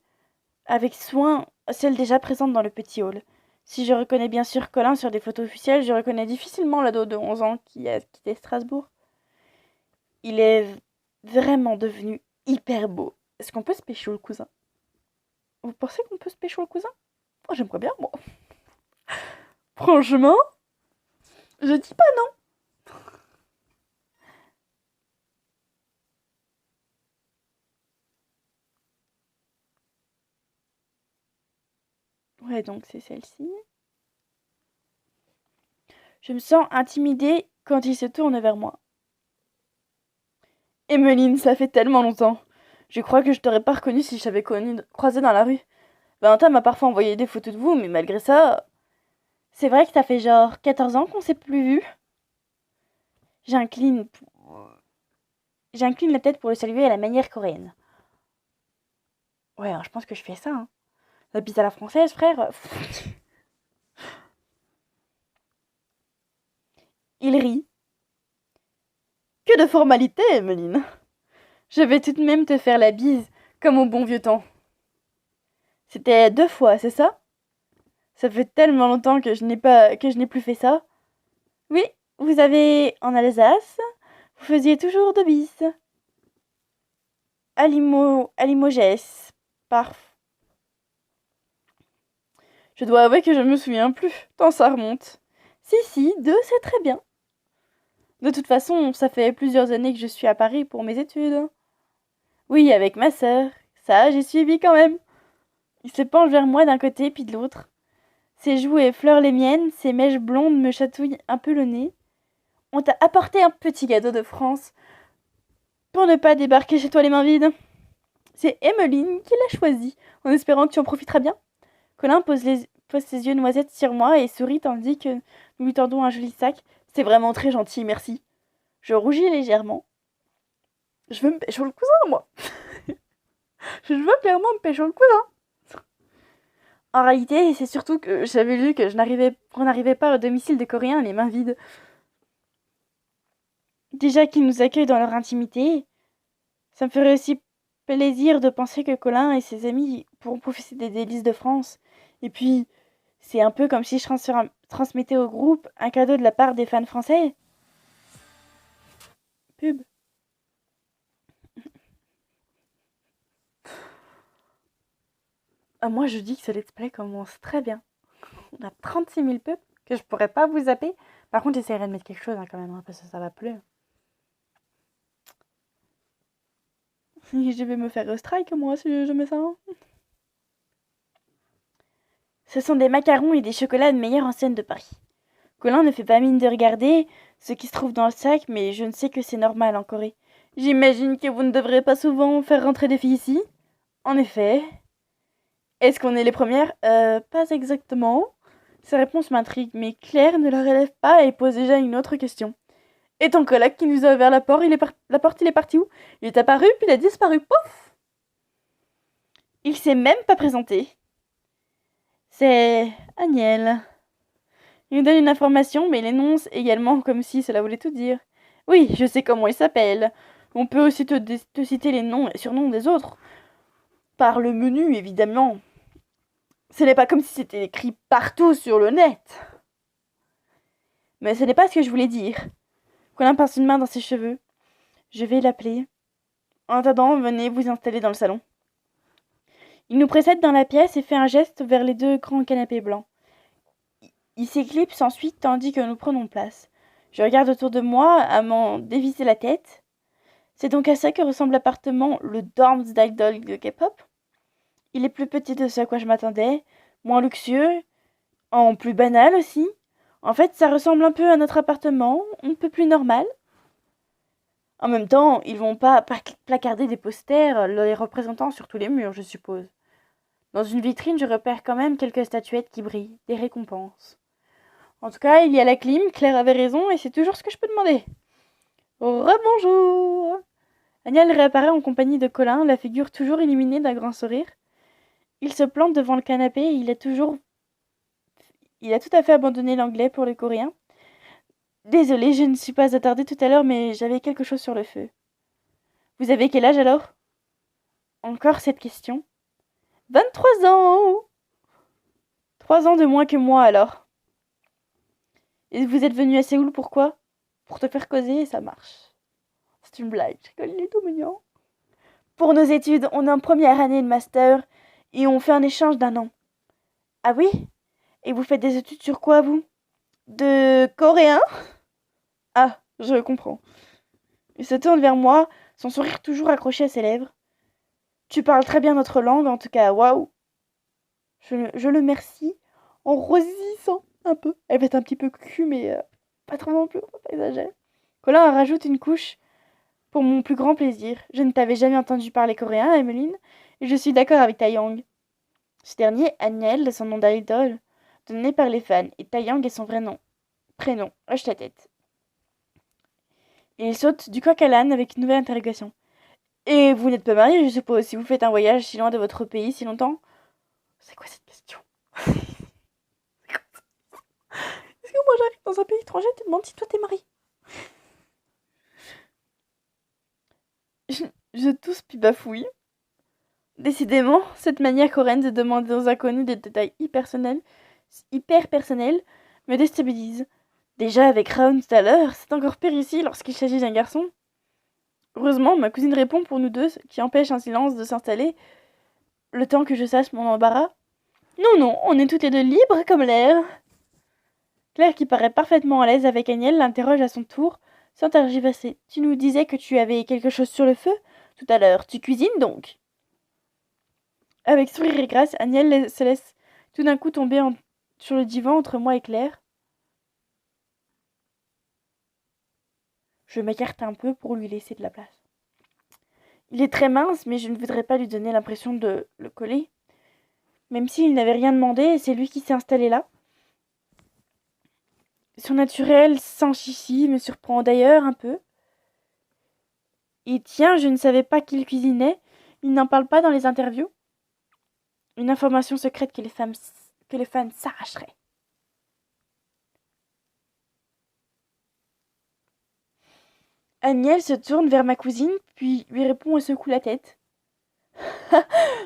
avec soin celles déjà présentes dans le petit hall. Si je reconnais bien sûr Colin sur des photos officielles, je reconnais difficilement l'ado de 11 ans qui a quitté Strasbourg. Il est vraiment devenu hyper beau. Est-ce qu'on peut se pécho le cousin? Vous pensez qu'on peut se pécho le cousin? Oh, j'aimerais bien, moi. Franchement, je dis pas non. Ouais, donc c'est celle-ci. Je me sens intimidée quand il se tourne vers moi. Emeline, ça fait tellement longtemps. Je crois que je t'aurais pas reconnue si je t'avais croisé dans la rue. Valentin m'a parfois envoyé des photos de vous, mais malgré ça... C'est vrai que ça fait genre 14 ans qu'on s'est plus vus. J'incline la tête pour le saluer à la manière coréenne. Ouais, hein, je pense que je fais ça. Hein. La bise à la française, frère. Il rit. Que de formalité, Emeline. Je vais tout de même te faire la bise, comme au bon vieux temps. C'était 2 fois, c'est ça? Ça fait tellement longtemps que je n'ai plus fait ça. Oui, vous avez en Alsace, vous faisiez toujours de bis. À Limoges, par... Je dois avouer que je me souviens plus, tant ça remonte. Si, 2, c'est très bien. De toute façon, ça fait plusieurs années que je suis à Paris pour mes études. Oui, avec ma sœur. Ça, j'ai suivi quand même. Il se penche vers moi d'un côté puis de l'autre. Ses joues effleurent les miennes, ses mèches blondes me chatouillent un peu le nez. On t'a apporté un petit gâteau de France pour ne pas débarquer chez toi les mains vides. C'est Emmeline qui l'a choisi, en espérant que tu en profiteras bien. Colin pose ses yeux noisettes sur moi et sourit tandis que nous lui tendons un joli sac. C'est vraiment très gentil, merci. Je rougis légèrement. Je veux me pécho le cousin, moi. Je veux clairement me pécho le cousin. En réalité, c'est surtout que j'avais lu que qu'on n'arrivait pas au domicile des Coréens les mains vides. Déjà qu'ils nous accueillent dans leur intimité, ça me ferait aussi plaisir de penser que Colin et ses amis pourront profiter des délices de France. Et puis, c'est un peu comme si je transmettais au groupe un cadeau de la part des fans français. Pub. Moi, je dis que ce let's play commence très bien. On a 36 000 pubs que je pourrais pas vous zapper. Par contre, j'essaierai de mettre quelque chose quand même, parce que ça va plus. Je vais me faire strike, moi, si je mets ça. Ce sont des macarons et des chocolats de meilleure enseigne de Paris. Colin ne fait pas mine de regarder ce qui se trouve dans le sac, mais je ne sais que c'est normal en Corée. J'imagine que vous ne devrez pas souvent faire rentrer des filles ici. En effet. Est-ce qu'on est les premières Pas exactement. Ces réponses m'intriguent, mais Claire ne la relève pas et pose déjà une autre question. Et ton collègue qui nous a ouvert la porte, il est parti où? Il est apparu, puis il a disparu, pouf! Il s'est même pas présenté. C'est Agnel. Il nous donne une information, mais il énonce également comme si cela voulait tout dire. Oui, je sais comment il s'appelle. On peut aussi te citer les noms et surnoms des autres. Par le menu, évidemment. Ce n'est pas comme si c'était écrit partout sur le net. Mais ce n'est pas ce que je voulais dire. Colin passe une main dans ses cheveux. Je vais l'appeler. En attendant, venez vous installer dans le salon. Il nous précède dans la pièce et fait un geste vers les 2 grands canapés blancs. Il s'éclipse ensuite tandis que nous prenons place. Je regarde autour de moi à m'en dévisser la tête. C'est donc à ça que ressemble l'appartement, le Dorms d'Idol de K-pop. Il est plus petit de ce à quoi je m'attendais, moins luxueux, en plus banal aussi. En fait, ça ressemble un peu à notre appartement, un peu plus normal. En même temps, ils vont pas placarder des posters les représentant sur tous les murs, je suppose. Dans une vitrine, je repère quand même quelques statuettes qui brillent, des récompenses. En tout cas, il y a la clim, Claire avait raison, et c'est toujours ce que je peux demander. Rebonjour! Agnel réapparaît en compagnie de Colin, la figure toujours illuminée d'un grand sourire. Il se plante devant le canapé et il a tout à fait abandonné l'anglais pour le coréen. Désolée, je ne suis pas attardée tout à l'heure, mais j'avais quelque chose sur le feu. Vous avez quel âge alors? Encore cette question. 23 ans! 3 ans de moins que moi alors. Et vous êtes venu à Séoul pourquoi? Pour te faire causer et ça marche. C'est une blague, il est tout mignon. Pour nos études, on est en première année de master et on fait un échange d'1 an. Ah oui? Et vous faites des études sur quoi, vous? De coréen? Ah, je comprends. Il se tourne vers moi, son sourire toujours accroché à ses lèvres. Tu parles très bien notre langue, en tout cas, waouh! Je le remercie en rosissant un peu. Elle va être un petit peu cul, mais pas trop non plus, faut pas exagérer. Colin rajoute une couche pour mon plus grand plaisir. Je ne t'avais jamais entendu parler coréen, Emmeline, et je suis d'accord avec Taeyang. Ce dernier, Agnel, son nom d'idole, donné par les fans, et Taeyang est son vrai nom. Prénom, hoche ta tête. Et il saute du coq à l'âne avec une nouvelle interrogation. Et vous n'êtes pas marié, je suppose, si vous faites un voyage si loin de votre pays si longtemps? C'est quoi cette question? Est-ce que moi j'arrive dans un pays étranger et te demande si toi t'es marié? Je tousse puis bafouille. Décidément, cette manière coréenne de demander aux inconnus des détails hyper personnels me déstabilise. Déjà avec Raoul tout à l'heure, c'est encore pire ici lorsqu'il s'agit d'un garçon. Heureusement, ma cousine répond pour nous deux, ce qui empêche un silence de s'installer, le temps que je sache mon embarras. Non, non, on est toutes les deux libres comme l'air. Claire, qui paraît parfaitement à l'aise avec Agnès, l'interroge à son tour, sans tergiverser. Tu nous disais que tu avais quelque chose sur le feu tout à l'heure. Tu cuisines donc? Avec sourire et grâce, Agnès se laisse tout d'un coup tomber sur le divan entre moi et Claire. Je m'écarte un peu pour lui laisser de la place. Il est très mince, mais je ne voudrais pas lui donner l'impression de le coller. Même s'il n'avait rien demandé, c'est lui qui s'est installé là. Son naturel, sans chichi, me surprend d'ailleurs un peu. Et tiens, je ne savais pas qu'il cuisinait. Il n'en parle pas dans les interviews. Une information secrète que les fans s'arracheraient. Agnès se tourne vers ma cousine, puis lui répond et secoue la tête.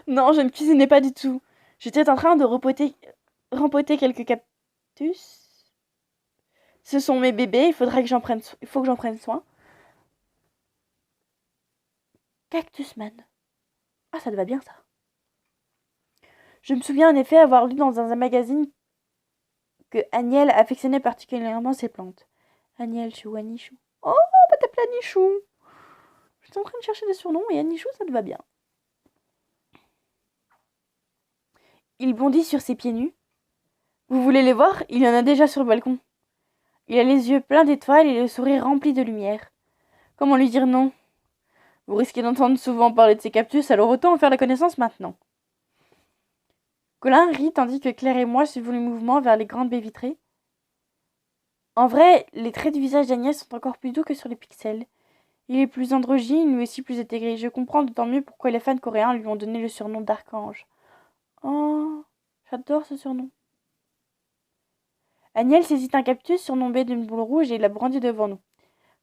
Non, je ne cuisinais pas du tout. J'étais en train de rempoter quelques cactus. Ce sont mes bébés, il faut que j'en prenne soin. Cactusman. Ah, ça te va bien, ça. Je me souviens en effet avoir lu dans un magazine que Agnès affectionnait particulièrement ses plantes. Agnès Chou, Anichou. Oh, on va t'appeler Anichou. Je suis en train de chercher des surnoms et Anichou, ça te va bien. Il bondit sur ses pieds nus. Vous voulez les voir? Il y en a déjà sur le balcon. Il a les yeux pleins d'étoiles et le sourire rempli de lumière. Comment lui dire non? Vous risquez d'entendre souvent parler de ces cactus, alors autant en faire la connaissance maintenant. Colin rit tandis que Claire et moi suivons le mouvement vers les grandes baies vitrées. En vrai, les traits du visage d'Agnès sont encore plus doux que sur les pixels. Il est plus androgyne, mais aussi plus intégré. Je comprends d'autant mieux pourquoi les fans coréens lui ont donné le surnom d'Archange. Oh, j'adore ce surnom. Agnès saisit un cactus surnommé d'une boule rouge et la brandit devant nous.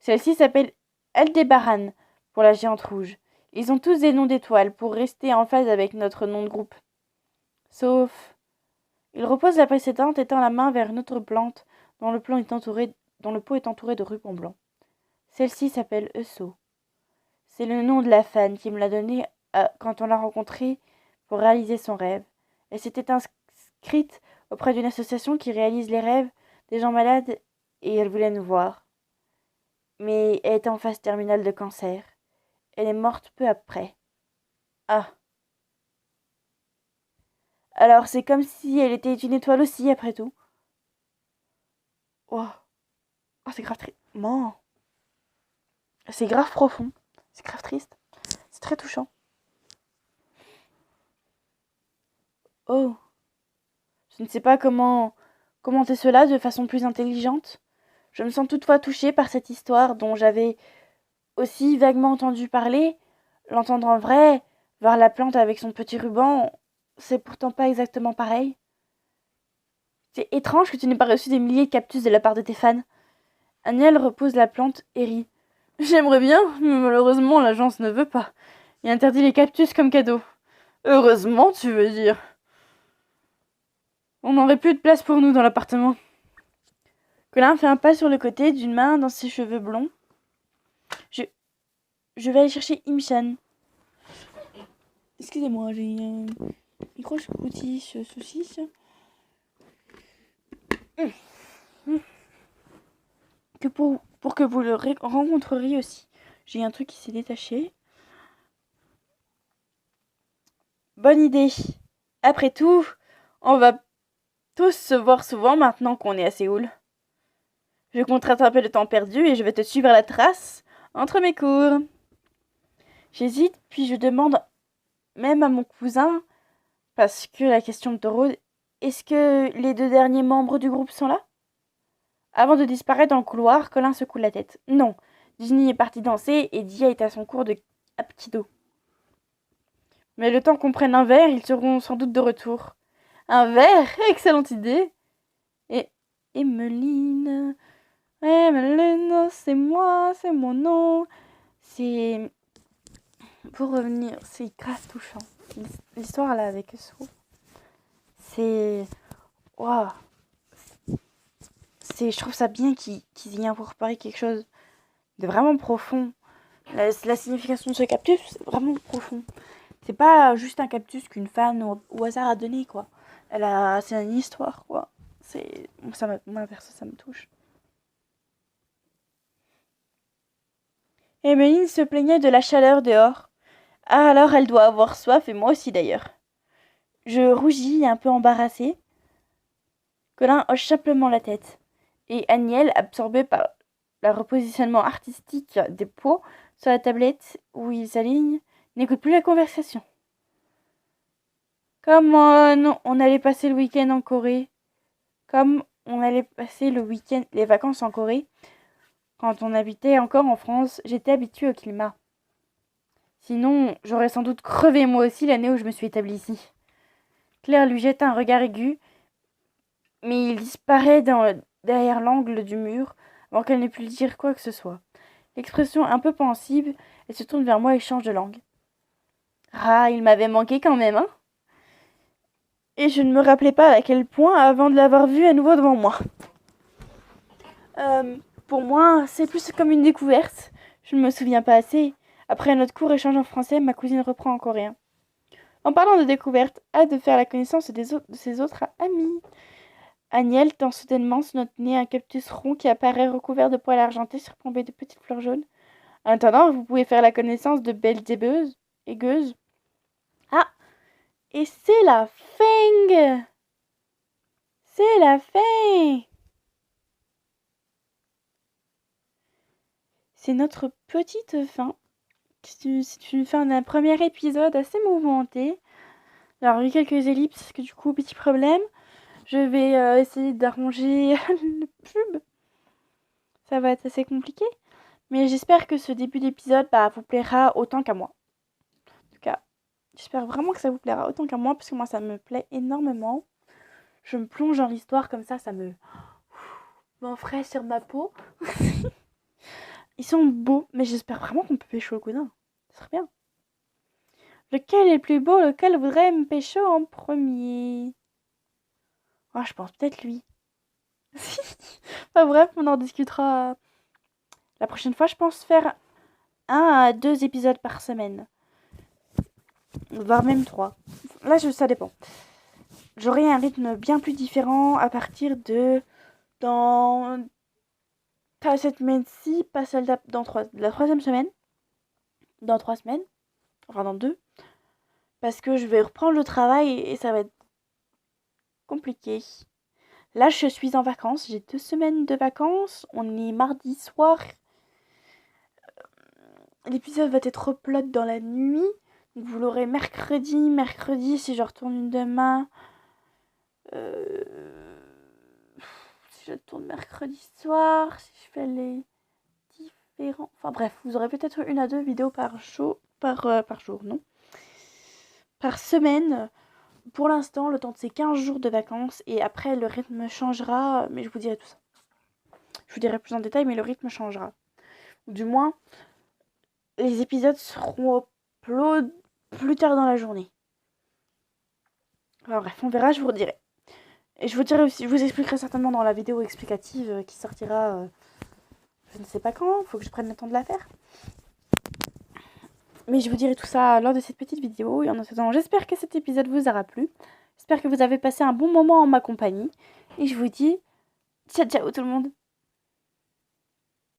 Celle-ci s'appelle Aldebaran pour la géante rouge. Ils ont tous des noms d'étoiles pour rester en phase avec notre nom de groupe. Sauf... Il repose la précédente et tend la main vers une autre plante dont le pot est entouré de rubans blancs. Celle-ci s'appelle Esso. C'est le nom de la fan qui me l'a donné quand on l'a rencontrée pour réaliser son rêve. Elle s'était inscrite auprès d'une association qui réalise les rêves des gens malades et elle voulait nous voir. Mais elle était en phase terminale de cancer. Elle est morte peu après. Ah. Alors c'est comme si elle était une étoile aussi, après tout. Oh, oh c'est grave triste. Non. C'est grave profond. C'est grave triste. C'est très touchant. Oh. Je ne sais pas comment commenter cela de façon plus intelligente. Je me sens toutefois touchée par cette histoire dont j'avais aussi vaguement entendu parler. L'entendre en vrai, voir la plante avec son petit ruban, c'est pourtant pas exactement pareil. C'est étrange que tu n'aies pas reçu des milliers de cactus de la part de tes fans. Aniel repose la plante et rit. J'aimerais bien, mais malheureusement l'agence ne veut pas. Il interdit les cactus comme cadeau. Heureusement, tu veux dire. On n'aurait plus de place pour nous dans l'appartement. Colin fait un pas sur le côté, d'une main dans ses cheveux blonds. Je vais aller chercher Imchan. Excusez-moi, j'ai un micro-outil saucisse. Que pour que vous le rencontreriez aussi. J'ai un truc qui s'est détaché. Bonne idée. Après tout, on va tous se voir souvent maintenant qu'on est à Séoul. Je compte rattraper le temps perdu et je vais te suivre à la trace entre mes cours. J'hésite, puis je demande même à mon cousin, parce que la question me taraude, est-ce que les deux derniers membres du groupe sont là? Avant de disparaître dans le couloir, Colin secoue la tête. Non, Ginny est partie danser et Dia est à son cours de Hapkido. Mais le temps qu'on prenne un verre, ils seront sans doute de retour. Un verre? Excellente idée! Et Emeline, c'est moi, c'est mon nom. C'est... Pour revenir, c'est grave touchant. L'histoire là avec So, c'est... Waouh! je trouve ça bien qu'ils aient incorporé quelque chose de vraiment profond. La signification de ce cactus, c'est vraiment profond. C'est pas juste un cactus qu'une fan au hasard a donné, quoi. C'est une histoire, quoi. Moi, perso, ça me touche. Emeline se plaignait de la chaleur dehors. Ah, alors elle doit avoir soif, et moi aussi d'ailleurs. Je rougis, un peu embarrassée. Colin hoche simplement la tête. Et Agnelle, absorbée par le repositionnement artistique des pots sur la tablette où ils s'alignent, n'écoute plus la conversation. Comme on allait passer le week-end en Corée. Comme on allait passer les vacances en Corée. Quand on habitait encore en France, j'étais habituée au climat. Sinon, j'aurais sans doute crevé moi aussi l'année où je me suis établie ici. Claire lui jette un regard aigu, mais il disparaît derrière l'angle du mur avant qu'elle n'ait pu lui dire quoi que ce soit. L'expression un peu pensive, elle se tourne vers moi et change de langue. Ah, il m'avait manqué quand même, hein? Et je ne me rappelais pas à quel point avant de l'avoir vu à nouveau devant moi. Pour moi, c'est plus comme une découverte. Je ne me souviens pas assez. Après notre court échange en français, ma cousine reprend en coréen. En parlant de découverte, hâte de faire la connaissance de ses autres amis. Agnelle tend soudainement sous notre nez un cactus rond qui apparaît recouvert de poils argentés surplombés de petites fleurs jaunes. En attendant, vous pouvez faire la connaissance de Belzébeuse et Gueuse. Ah, et c'est la fin! C'est la fin! C'est notre petite fin. C'est une fin d'un premier épisode assez mouvementé. Alors, il y a eu quelques ellipses, parce que du coup, petit problème. Je vais essayer d'arranger le pub. Ça va être assez compliqué. Mais j'espère que ce début d'épisode vous plaira autant qu'à moi. En tout cas, j'espère vraiment que ça vous plaira autant qu'à moi, parce que moi, ça me plaît énormément. Je me plonge dans l'histoire comme ça m'enfraie sur ma peau. Ils sont beaux, mais j'espère vraiment qu'on peut pécho le cousin. Ce serait bien. Lequel est le plus beau? Lequel voudrait me pécho en premier? Oh, je pense peut-être lui. Enfin bref, on en discutera la prochaine fois. Je pense faire 1 à 2 épisodes par semaine. Voire même 3. Là, ça dépend. J'aurai un rythme bien plus différent à partir de... Pas cette semaine-ci, pas celle la 3e semaine. Dans 3 semaines. Enfin, dans 2. Parce que je vais reprendre le travail et ça va être compliqué. Là, je suis en vacances. J'ai 2 semaines de vacances. On est mardi soir. L'épisode va être upload dans la nuit. Donc vous l'aurez mercredi. Mercredi, si je retourne demain. Si je tourne mercredi soir. Si je fais les différents... Enfin bref, vous aurez peut-être 1 à 2 vidéos par jour. Par jour, non. Par semaine. Pour l'instant, le temps de ces 15 jours de vacances. Et après, le rythme changera. Mais je vous dirai tout ça. Je vous dirai plus en détail, mais le rythme changera. Ou du moins, les épisodes seront upload plus tard dans la journée. Enfin bref, on verra, je vous redirai. Et je vous dirai aussi, je vous expliquerai certainement dans la vidéo explicative qui sortira je ne sais pas quand, il faut que je prenne le temps de la faire. Mais je vous dirai tout ça lors de cette petite vidéo. Et en attendant, j'espère que cet épisode vous aura plu. J'espère que vous avez passé un bon moment en ma compagnie. Et je vous dis ciao ciao tout le monde.